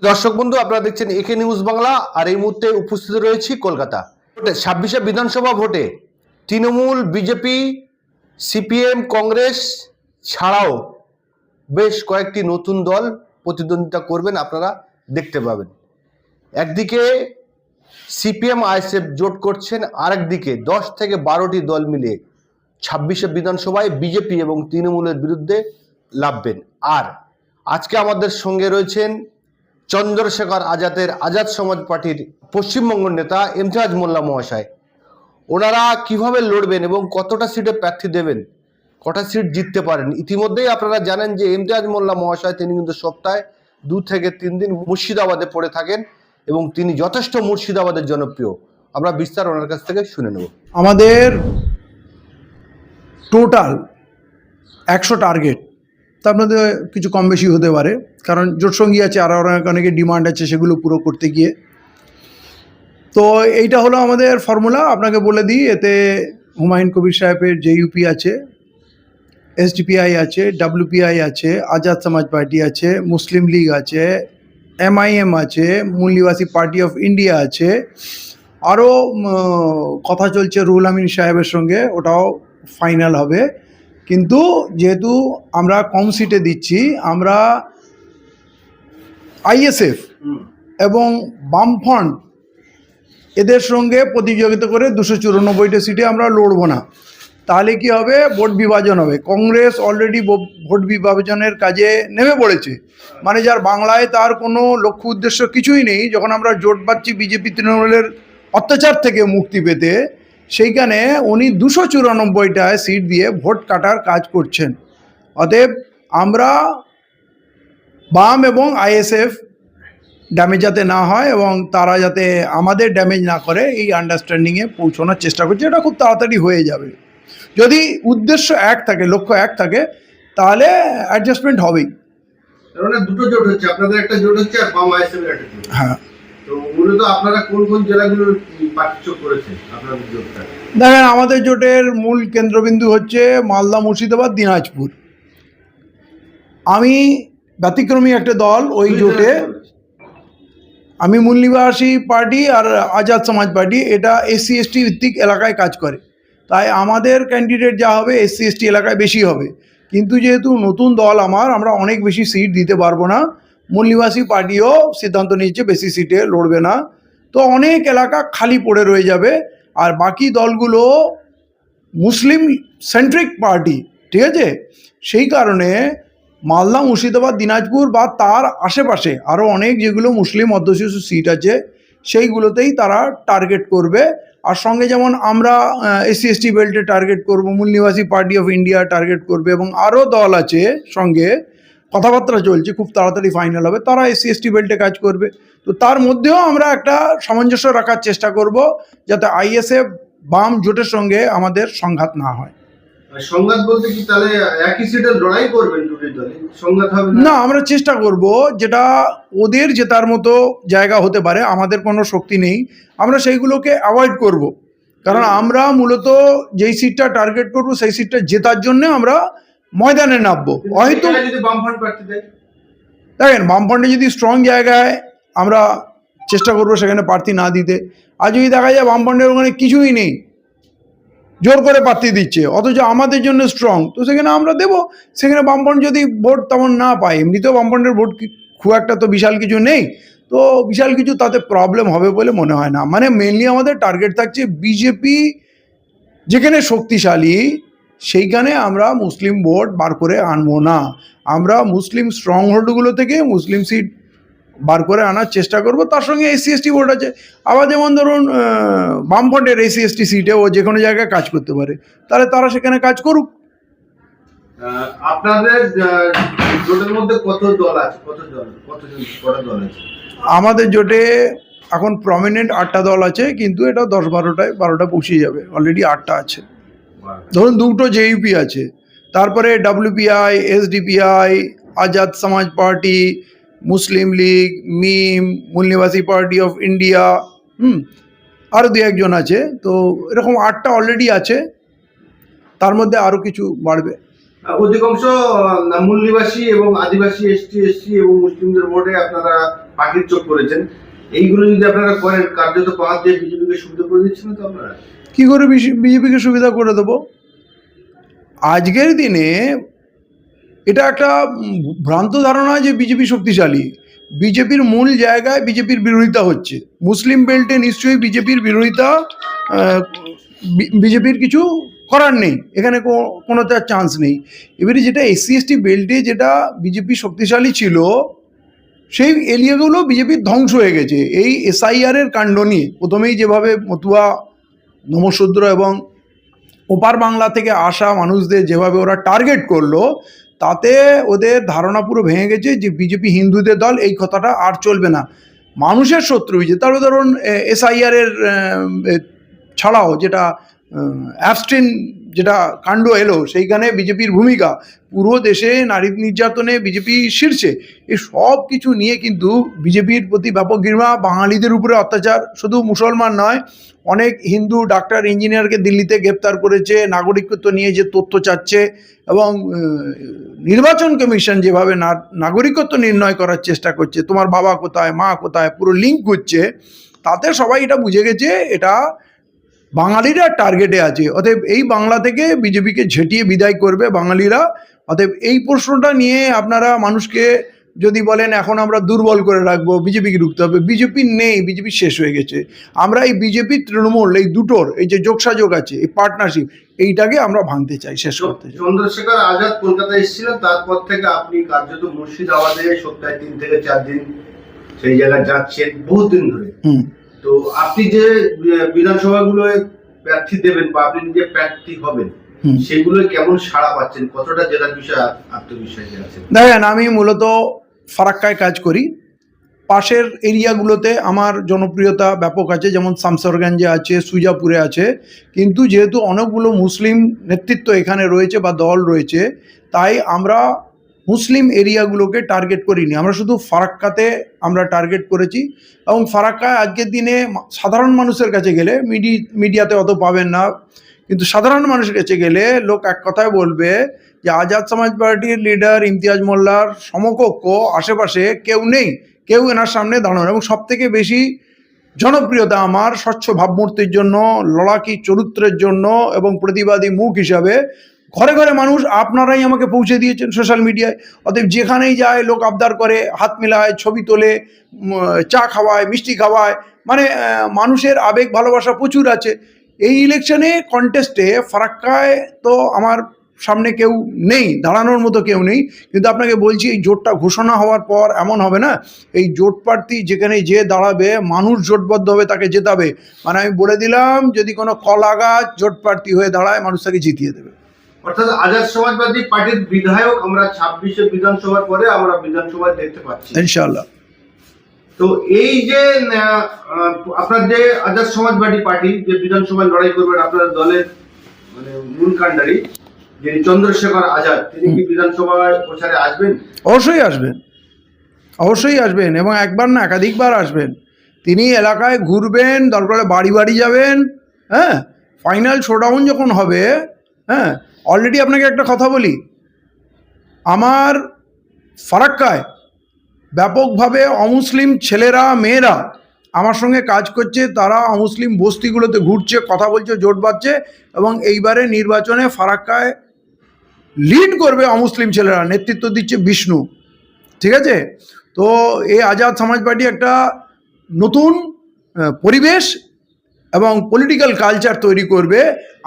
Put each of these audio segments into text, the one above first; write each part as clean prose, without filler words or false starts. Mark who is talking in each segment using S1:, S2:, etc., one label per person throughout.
S1: দর্শক বন্ধু, আপনারা দেখছেন একে নিউজ বাংলা। আর এই মুহূর্তে উপস্থিত রয়েছি কলকাতা। 26শে বিধানসভা ভোটে তৃণমূল, বিজেপি, সিপিএম, কংগ্রেস ছাড়াও বেশ কয়েকটি নতুন দল প্রতিদ্বন্দ্বিতা করবেন, আপনারা দেখতে পাবেন। একদিকে সিপিএম আইএসএফ জোট করছেন, আরেকদিকে 10 থেকে 12টি দল মিলে 26শে বিধানসভায় বিজেপি এবং তৃণমূলের বিরুদ্ধে লাভবেন। আর আজকে আমাদের সঙ্গে রয়েছেন চন্দ্রশেখর আজাদের আজাদ সমাজ পার্টির পশ্চিমবঙ্গ নেতা ইমতিয়াজ মোল্লা মহাশয়। ওনারা কিভাবে লড়বেন এবং কতটা সিটে প্রার্থী দেবেন, কটা সিট জিততে পারেন, ইতিমধ্যেই আপনারা জানেন যে ইমতিয়াজ মোল্লা মহাশয় তিনি কিন্তু সপ্তাহে 2 থেকে 3 দিন মুর্শিদাবাদে পড়ে থাকেন এবং তিনি যথেষ্ট মুর্শিদাবাদের জনপ্রিয়। আমরা বিস্তার ওনার কাছ থেকে শুনে নেব।
S2: আমাদের টোটাল 100 টার্গেট, তার মধ্যে কিছু কম বেশি হতে পারে, কারণ জোটসঙ্গী আছে আর অনেকে ডিমান্ড আছে সেগুলো পুরো করতে গিয়ে। তো এইটা হলো আমাদের ফর্মুলা। আপনাকে বলে দিই, এতে হুমায়ুন কবির সাহেবের জেইউপি আছে, এসডিপিআই আছে, ডব্লিউপিআই আছে, আজাদ সমাজ পার্টি আছে, মুসলিম লীগ আছে, এমআইএম আছে, মূল নিবাসী পার্টি অফ ইন্ডিয়া আছে, আরও কথা চলছে রুহুল আমিন সাহেবের সঙ্গে, ওটাও ফাইনাল হবে। কিন্তু যেহেতু আমরা কম সিটে দিচ্ছি, আমরা আইএসএফ এবং বামফ্রন্ট এদের সঙ্গে প্রতিযোগিতা করে 294টা সিটে আমরা লড়বো না। তাহলে কি হবে? ভোট বিভাজন হবে। কংগ্রেস অলরেডি ভোট বিভাজনের কাজে নেমে পড়েছে, মানে যার বাংলায় তার কোনো লক্ষ্য উদ্দেশ্য কিছুই নেই। যখন আমরা জোট পাচ্ছি বিজেপি তৃণমূলের অত্যাচার থেকে মুক্তি পেতে, সেইখানে উনি 294টায় সিট দিয়ে ভোট কাটার কাজ করছেন। অতএব আমরা বাম এবং আইএসএফ ড্যামেজ যাতে না হয় এবং তারা যাতে আমাদের ড্যামেজ না করে, এই আন্ডারস্ট্যান্ডিংয়ে পৌঁছানোর চেষ্টা করছে। এটা খুব তাড়াতাড়ি হয়ে যাবে। যদি উদ্দেশ্য এক থাকে, লক্ষ্য এক থাকে, তাহলে অ্যাডজাস্টমেন্ট হবেই।
S1: মানে দুটো জোট হচ্ছে, আপনাদের একটা জোট হচ্ছে আর বাম আইএসএফ এর একটা জোট।
S2: হ্যাঁ,
S1: তো মূলত আপনারা কোন কোন জেলাগুলোর পার্টিসিপেট করেছেন আপনাদের জোটটা?
S2: দেখেন, আমাদের জোটের মূল কেন্দ্রবিন্দু হচ্ছে মালদা, মুর্শিদাবাদ, দিনাজপুর। আমি ব্যতিক্রমী একটা দল ওই জোটে, আমি মূল নিবাসী পার্টি আর আজাদ সমাজ পার্টি, এটা এসসি এসটি ভিত্তিক এলাকায় কাজ করে, তাই আমাদের ক্যান্ডিডেট যা হবে এসসি এসটি এলাকায় বেশি হবে। কিন্তু যেহেতু নতুন দল আমরা অনেক বেশি সিট দিতে পারবো না। মূল নিবাসী পার্টিও সিদ্ধান্ত নিয়েছে বেশি সিটে লড়বে না, তো অনেক এলাকা খালি পড়ে রয়ে যাবে। আর বাকি দলগুলো মুসলিম সেন্ট্রিক পার্টি, ঠিক আছে? সেই কারণে মালদা, মুর্শিদাবাদ, দিনাজপুর বা তার আশেপাশে আরও অনেক যেগুলো মুসলিম অধ্যুষিত সিট আছে সেইগুলোতেই তারা টার্গেট করবে। আর সঙ্গে যেমন আমরা এসসি এসটি বেল্টে টার্গেট করব, মূল নিবাসী পার্টি অফ ইন্ডিয়া টার্গেট করবে, এবং আরও দল আছে সঙ্গে কথাবার্তা চলছে, খুব তাড়াতাড়ি ফাইনাল হবে, তারা এসসি এসটি বেল্টে কাজ করবে। তো তার মধ্যেও আমরা একটা সামঞ্জস্য রাখার চেষ্টা করব, যাতে আইএসএফ বাম জোটের সঙ্গে আমাদের সংঘাত না হয়।
S1: সংঘাত বলতে কি তাহলে একই সিটে লড়াই করবেন দুটো দলে? সংঘাত হবে
S2: না, আমরা চেষ্টা করব যেটা ওদের জেতার মতো জায়গা হতে পারে, আমাদের কোনো শক্তি নেই, আমরা সেইগুলোকে অ্যাভয়েড করব। কারণ আমরা মূলত যেই সিটটা টার্গেট করব সেই সিটটা জেতার জন্য আমরা ময়দানে নামবো। হয়তো
S1: যদি বামফ্রন্ট প্রার্থী দেয়,
S2: দেখেন, বামফ্রন্টে যদি স্ট্রং জায়গায়, আমরা চেষ্টা করব সেখানে প্রার্থী না দিতে। আর যদি দেখা যায় বামফ্রন্টের ওখানে কিছুই নেই, জোর করে প্রার্থী দিচ্ছে, অথচ আমাদের জন্য স্ট্রং, তো সেখানে আমরা দেবো। সেখানে বামফ্রন্ট যদি ভোট তেমন না পায়, এমনিতেও বামফ্রন্টের ভোট খুব একটা তো বিশাল কিছু নেই, তো বিশাল কিছু তাতে প্রবলেম হবে বলে মনে হয় না। মানে মেনলি আমাদের টার্গেট থাকছে বিজেপি যেখানে শক্তিশালী সেইখানে আমরা মুসলিম ভোট বার করে আনবো না। আমরা মুসলিম স্ট্রং হোল্ডগুলো থেকে মুসলিম সিট বার করে আনার চেষ্টা করব। তার সঙ্গে এসসি এসটি ভোট আছে। আবার যেমন ধরুন বামফ্রন্টের এসসি এসটি সিটে ও যে কোনো জায়গায় কাজ করতে পারে, তাহলে তারা সেখানে কাজ করুক।
S1: আপনাদের জোটের মধ্যে কত দল আছে? কটা দল আছে
S2: আমাদের জোটে? এখন প্রমিনেন্ট 8টা দল আছে, কিন্তু এটা 10-12টা পৌঁছে যাবে। অলরেডি 8টা আছে। ধরুন 2টো জেইউপি আছে, তারপরে ডব্লিউপিআই, এসডিপিআই, আজাদ সমাজ পার্টি, মুসলিম লীগ, মিম, মূল নিবাসী পার্টি অফ ইন্ডিয়া, আরও 2-1জন আছে। তো এরকম 8টা অলরেডি আছে, তার মধ্যে আরও কিছু বাড়বে।
S1: অধিকাংশ মূল নিবাসী এবং আদিবাসী, এসটি এবং মুসলিমদের ভোটে আপনারা পাখির চোখ করেছেন, এইগুলো যদি আপনারা করেন কার্যত পাওয়ার দিয়ে বিজেপিকে সুবিধা করে দিচ্ছেন তো আপনারা?
S2: কি করে বিজেপিকে সুবিধা করে দেবো? আজকের দিনে এটা একটা ভ্রান্ত ধারণা যে বিজেপি শক্তিশালী। বিজেপির মূল জায়গায় বিজেপির বিরোধিতা হচ্ছে। মুসলিম বেল্টে নিশ্চয়ই বিজেপির বিরোধিতা, বিজেপির কিছু করার নেই, এখানে কোনো তার চান্স নেই। এবারে যেটা এসসি এসটি বেল্টে যেটা বিজেপি শক্তিশালী ছিল, সেই এরিয়াগুলো বিজেপির ধ্বংস হয়ে গেছে এই SIR এর কাণ্ড নিয়ে। প্রথমেই যেভাবে মতুয়া, নমশূদ্র এবং ওপার বাংলা থেকে আসা মানুষদের যেভাবে ওরা টার্গেট করলো, তাতে ওদের ধারণা পুরো ভেঙে গেছে যে বিজেপি হিন্দুদের দল, এই কথাটা আর চলবে না। মানুষের শত্রু হয়েছে। তারপরে ধরুন SIR এর ছাড়াও যেটা অ্যাবস্টিন যেটা কাণ্ড এলো, সেইখানে বিজেপির ভূমিকা, পুরো দেশে নারী নির্যাতনে বিজেপি শীর্ষে, এই সব কিছু নিয়ে কিন্তু বিজেপির প্রতি ব্যাপক ঘৃণা, বাঙালিদের উপরে অত্যাচার। শুধু মুসলমান নয়, অনেক হিন্দু ডাক্তার ইঞ্জিনিয়ারকে দিল্লিতে গ্রেপ্তার করেছে, নাগরিকত্ব নিয়ে যে তথ্য চাচ্ছে, এবং নির্বাচন কমিশন যেভাবে নাগরিকত্ব নির্ণয় করার চেষ্টা করছে, তোমার বাবা কোথায়, মা কোথায়, পুরো লিঙ্ক করছে, তাতে সবাই এটা বুঝে গেছে এটা বাঙালিরা টার্গেটে আছে। অতএব এই বাংলা থেকে বিজেপিকে ঝেঁটিয়ে বিদায় করবে বাঙালিরা। অতএব এই প্রশ্নটা নিয়ে আপনারা মানুষকে যদি বলেন এখন আমরা দুর্বল করে রাখবো, বিজেপিকে রুখতে হবে, বিজেপি নেই, বিজেপি শেষ হয়ে গেছে। আমরা এই বিজেপি তৃণমূল এই দুটোর এই যে যোগসাযোগ আছে, এই পার্টনারশিপ, এইটাকে আমরা ভাঙতে চাই, শেষ করতে চাই।
S1: চন্দ্রশেখর আজাদ কলকাতায় এসেছিলেন, তারপর থেকে আপনি কার্যত মুর্শিদাবাদে সপ্তাহে 3 থেকে 4 দিন সেই জায়গায় যাচ্ছেন বহুত দিন ধরে। তো আপনি যে বিধানসভাগুলো প্রার্থী দেবেন বা আপনি নিজে প্রার্থী হবেন, সেগুলো কেমন সাড়া পাচ্ছেন, কতটা জেলার বিষয়ে আত্মবিশ্বাসী আছেন?
S2: দেখেন, আমি মূলত ফারাক্কায় কাজ করি। পাশের এরিয়াগুলোতে আমার জনপ্রিয়তা ব্যাপক আছে, যেমন শামসরগঞ্জে আছে, সুজাপুরে আছে। কিন্তু যেহেতু অনেকগুলো মুসলিম নেতৃত্ব এখানে রয়েছে বা দল রয়েছে, তাই আমরা মুসলিম এরিয়াগুলোকে টার্গেট করিনি, আমরা শুধু ফারাক্কাতে আমরা টার্গেট করেছি। এবং ফারাক্কায় আজকের দিনে সাধারণ মানুষের কাছে গেলে, মিডিয়াতে অত পাবেন না, কিন্তু সাধারণ মানুষের কাছে গেলে লোক এক কথায় বলবে যে আজাদ সমাজ পার্টির লিডার ইমতিয়াজ মোল্লার সমকক্ষ আশেপাশে কেউ নেই, কেউ এনার সামনে দাঁড়ানো। এবং সবথেকে বেশি জনপ্রিয়তা আমার স্বচ্ছ ভাবমূর্তির জন্য, লড়াকি চরিত্রের জন্য, এবং প্রতিবাদী মুখ হিসাবে ঘরে ঘরে মানুষ আপনারাই আমাকে পৌঁছে দিয়েছেন সোশ্যাল মিডিয়ায়। অতএব যেখানেই যায় লোক আবদার করে, হাত মেলায়, ছবি তোলে, চা খাওয়ায়, মিষ্টি খাওয়ায়, মানে মানুষের আবেগ ভালোবাসা প্রচুর আছে। এই ইলেকশনে কন্টেস্টে ফারাক্কায় তো আমার সামনে কেউ নেই, দাঁড়ানোর মতো কেউ নেই। কিন্তু আপনাকে বলছি, এই জোটটা ঘোষণা হওয়ার পর এমন হবে না, এই জোট প্রার্থী যেখানে যে দাঁড়াবে, মানুষ জোটবদ্ধ হবে, তাকে জেতাবে। মানে আমি বলে দিলাম, যদি কোনো কলা গাছ জোট প্রার্থী হয়ে দাঁড়ায়, মানুষ তাকে জিতিয়ে দেবে।
S1: অর্থাৎ আজাদ সমাজবাদী পার্টির বিধায়ক আমরা 26 বিধানসভার পরে আমরা বিধানসভায় দেখতে পাচ্ছি
S2: ইনশাআল্লাহ।
S1: তো এই যে আপনার যে আজাদ সমাজবাদী পার্টি যে বিধানসভায় লড়াই করবেন, আপনার দলের মানে মূল কাণ্ডারি যিনি চন্দ্রশেখর আজাদ, তিনি কি বিধানসভায় প্রচারে আসবেন?
S2: অবশ্যই আসবেন, অবশ্যই আসবেন, এবং একবার না একাধিকবার আসবেন। তিনি এলাকায় ঘুরবেন, দরকার বাড়ি বাড়ি যাবেন। হ্যাঁ, ফাইনাল শোডাউন যখন হবে, হ্যাঁ, অলরেডি আপনাকে একটা কথা বলি, আমার ফারাক্কায় ব্যাপকভাবে অমুসলিম ছেলেরা মেয়েরা আমার সঙ্গে কাজ করছে, তারা অমুসলিম বস্তিগুলোতে ঘুরছে, কথা বলছে, জোট বাঁধছে, এবং এইবারে নির্বাচনে ফারাক্কায় লিড করবে অমুসলিম ছেলেরা, নেতৃত্ব দিচ্ছে বিষ্ণু। ঠিক আছে? তো এই আজাদ সমাজ পার্টি একটা নতুন পরিবেশ এবং পলিটিক্যাল কালচার তৈরি করবে।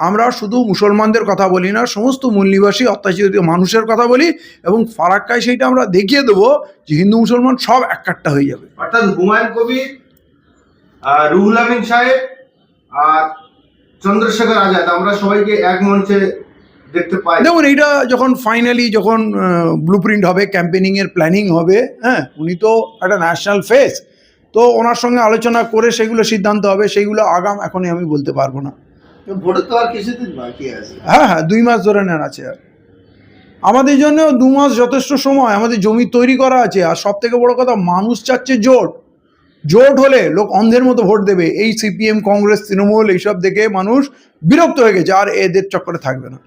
S2: আমরা শুধু মুসলমানদের কথা বলি না, সমস্ত মূল নিবাসী অত্যাচারিত মানুষের কথা বলি, এবং ফারাক্কায় সেইটা আমরা দেখিয়ে দেবো যে হিন্দু মুসলমান সব একটা হয়ে যাবে।
S1: অর্থাৎ হুমায়ুন কবির, রুহুল আমিন সাহেব আর চন্দ্রশেখর আজাদ, আমরা সবাইকে এক মঞ্চে দেখতে পাই।
S2: দেখুন, এইটা যখন ফাইনালি যখন ব্লুপ্রিন্ট হবে, ক্যাম্পেনিংয়ের প্ল্যানিং হবে, হ্যাঁ, উনি তো একটা ন্যাশনাল ফেস, তো ওনার সঙ্গে আলোচনা করে সেগুলো সিদ্ধান্ত হবে। সেইগুলো আগাম এখনই আমি বলতে পারবো না।
S1: ভোটে তো আর কিছুদিন বাকি আছে।
S2: হ্যাঁ হ্যাঁ, 2 মাস ধরে নেন আছে। আর আমাদের জন্য 2 মাস যথেষ্ট সময়, আমাদের জমি তৈরি করা আছে। আর সব থেকে বড় কথা, মানুষ চাচ্ছে জোট। জোট হলে লোক অন্ধের মতো ভোট দেবে। এই CPM, কংগ্রেস, তৃণমূল এইসব দেখে মানুষ বিরক্ত হয়ে গেছে, আর এদের চক্করে থাকবে না।